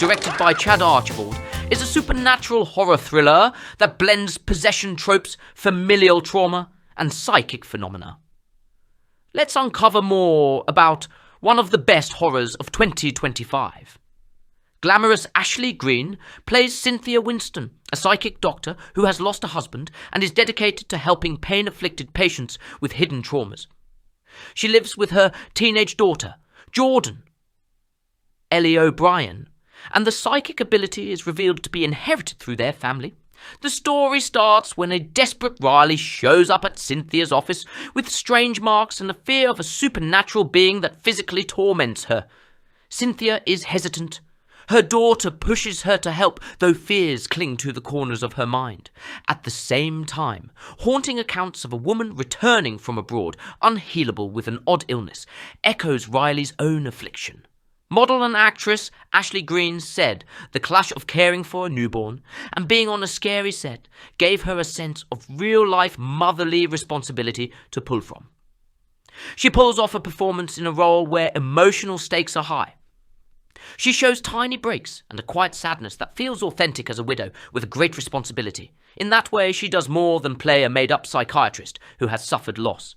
directed by Chad Archibald, is a supernatural horror thriller that blends possession tropes, familial trauma, and psychic phenomena. Let's uncover more about one of the best horrors of 2025. Glamorous Ashley Greene plays Cynthia Winston, a psychic doctor who has lost a husband and is dedicated to helping pain-afflicted patients with hidden traumas. She lives with her teenage daughter, Jordan, Ellie O'Brien, and the psychic ability is revealed to be inherited through their family. The story starts when a desperate Riley shows up at Cynthia's office with strange marks and the fear of a supernatural being that physically torments her. Cynthia is hesitant. Her daughter pushes her to help, though fears cling to the corners of her mind. At the same time, haunting accounts of a woman returning from abroad, unhealable with an odd illness, echoes Riley's own affliction. Model and actress Ashley Greene said the clash of caring for a newborn and being on a scary set gave her a sense of real-life motherly responsibility to pull from. She pulls off a performance in a role where emotional stakes are high. She shows tiny breaks and a quiet sadness that feels authentic as a widow with a great responsibility. In that way, she does more than play a made-up psychiatrist who has suffered loss.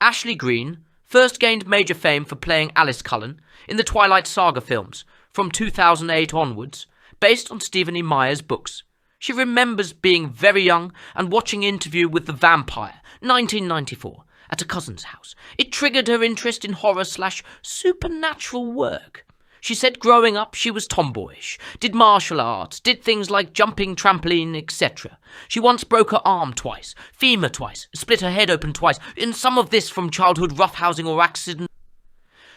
Ashley Greene first gained major fame for playing Alice Cullen in the Twilight Saga films from 2008 onwards, based on Stephen E. Meyer's books. She remembers being very young and watching Interview with the Vampire, 1994, at a cousin's house. It triggered her interest in horror/supernatural work. She said growing up she was tomboyish, did martial arts, did things like jumping, trampoline, etc. She once broke her arm twice, femur twice, split her head open twice, and some of this from childhood roughhousing or accident.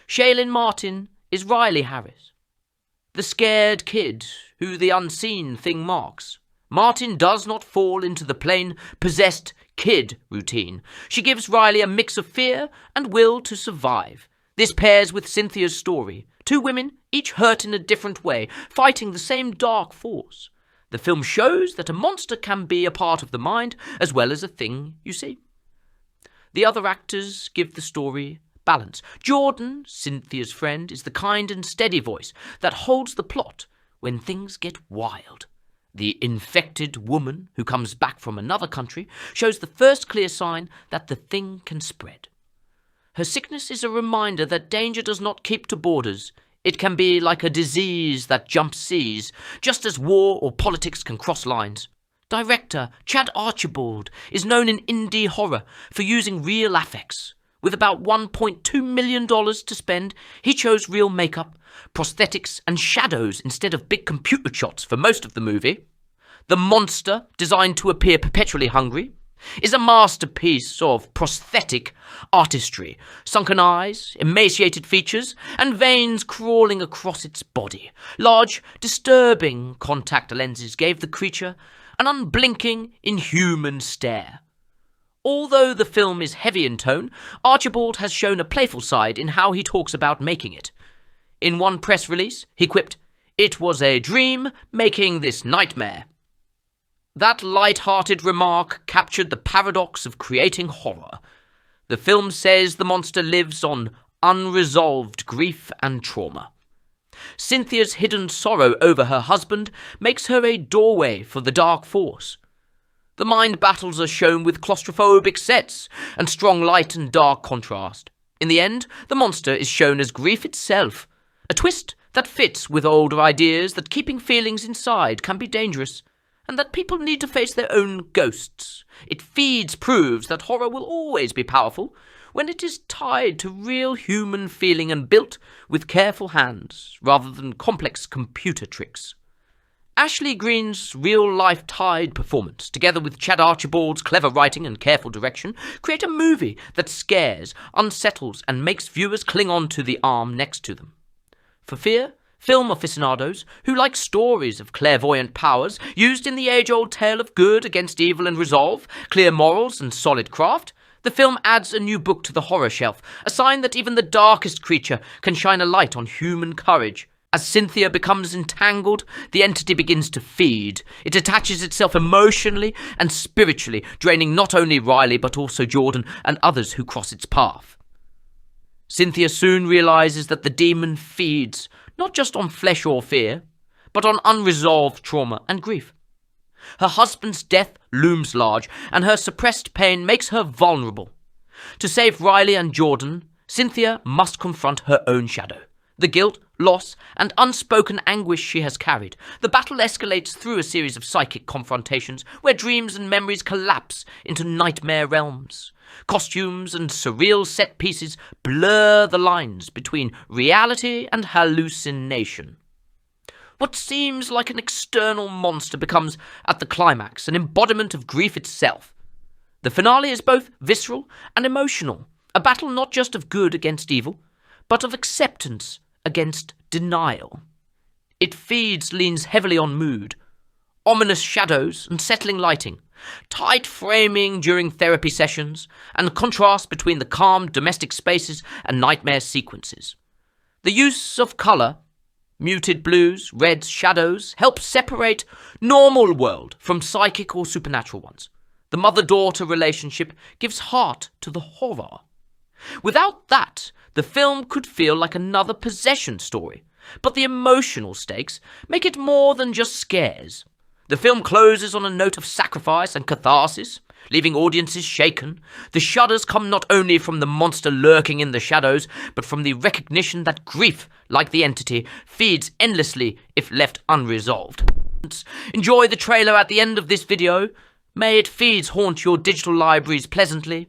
Shaylin Martin is Riley Harris, the scared kid who the unseen thing marks. Martin does not fall into the plain possessed kid routine. She gives Riley a mix of fear and will to survive. This pairs with Cynthia's story. Two women, each hurt in a different way, fighting the same dark force. The film shows that a monster can be a part of the mind as well as a thing you see. The other actors give the story balance. Jordan, Cynthia's friend, is the kind and steady voice that holds the plot when things get wild. The infected woman who comes back from another country shows the first clear sign that the thing can spread. Her sickness is a reminder that danger does not keep to borders. It can be like a disease that jumps seas, just as war or politics can cross lines. Director Chad Archibald is known in indie horror for using real affects. With about $1.2 million to spend, he chose real makeup, prosthetics and shadows instead of big computer shots for most of the movie. The monster, designed to appear perpetually hungry, is a masterpiece of prosthetic artistry. Sunken eyes, emaciated features, and veins crawling across its body. Large, disturbing contact lenses gave the creature an unblinking, inhuman stare. Although the film is heavy in tone, Archibald has shown a playful side in how he talks about making it. In one press release, he quipped, "It was a dream making this nightmare." That light-hearted remark captured the paradox of creating horror. The film says the monster lives on unresolved grief and trauma. Cynthia's hidden sorrow over her husband makes her a doorway for the dark force. The mind battles are shown with claustrophobic sets and strong light and dark contrast. In the end, the monster is shown as grief itself, a twist that fits with older ideas that keeping feelings inside can be dangerous, and that people need to face their own ghosts. It proves that horror will always be powerful when it is tied to real human feeling and built with careful hands rather than complex computer tricks. Ashley Greene's real-life tied performance, together with Chad Archibald's clever writing and careful direction, create a movie that scares, unsettles, and makes viewers cling on to the arm next to them. For fear, film aficionados who like stories of clairvoyant powers used in the age-old tale of good against evil and resolve, clear morals and solid craft, the film adds a new book to the horror shelf, a sign that even the darkest creature can shine a light on human courage. As Cynthia becomes entangled, the entity begins to feed. It attaches itself emotionally and spiritually, draining not only Riley but also Jordan and others who cross its path. Cynthia soon realizes that the demon feeds not just on flesh or fear, but on unresolved trauma and grief. Her husband's death looms large, and her suppressed pain makes her vulnerable. To save Riley and Jordan, Cynthia must confront her own shadow. The guilt, loss, and unspoken anguish she has carried. The battle escalates through a series of psychic confrontations where dreams and memories collapse into nightmare realms. Costumes and surreal set pieces blur the lines between reality and hallucination. What seems like an external monster becomes, at the climax, an embodiment of grief itself. The finale is both visceral and emotional, a battle not just of good against evil, but of acceptance against denial. It leans heavily on mood, ominous shadows and settling lighting, tight framing during therapy sessions, and contrast between the calm domestic spaces and nightmare sequences. The use of colour, muted blues, reds, shadows, helps separate normal world from psychic or supernatural ones. The mother-daughter relationship gives heart to the horror. Without that, the film could feel like another possession story, but the emotional stakes make it more than just scares. The film closes on a note of sacrifice and catharsis, leaving audiences shaken. The shudders come not only from the monster lurking in the shadows, but from the recognition that grief, like the entity, feeds endlessly if left unresolved. Enjoy the trailer at the end of this video. May its feeds haunt your digital libraries pleasantly.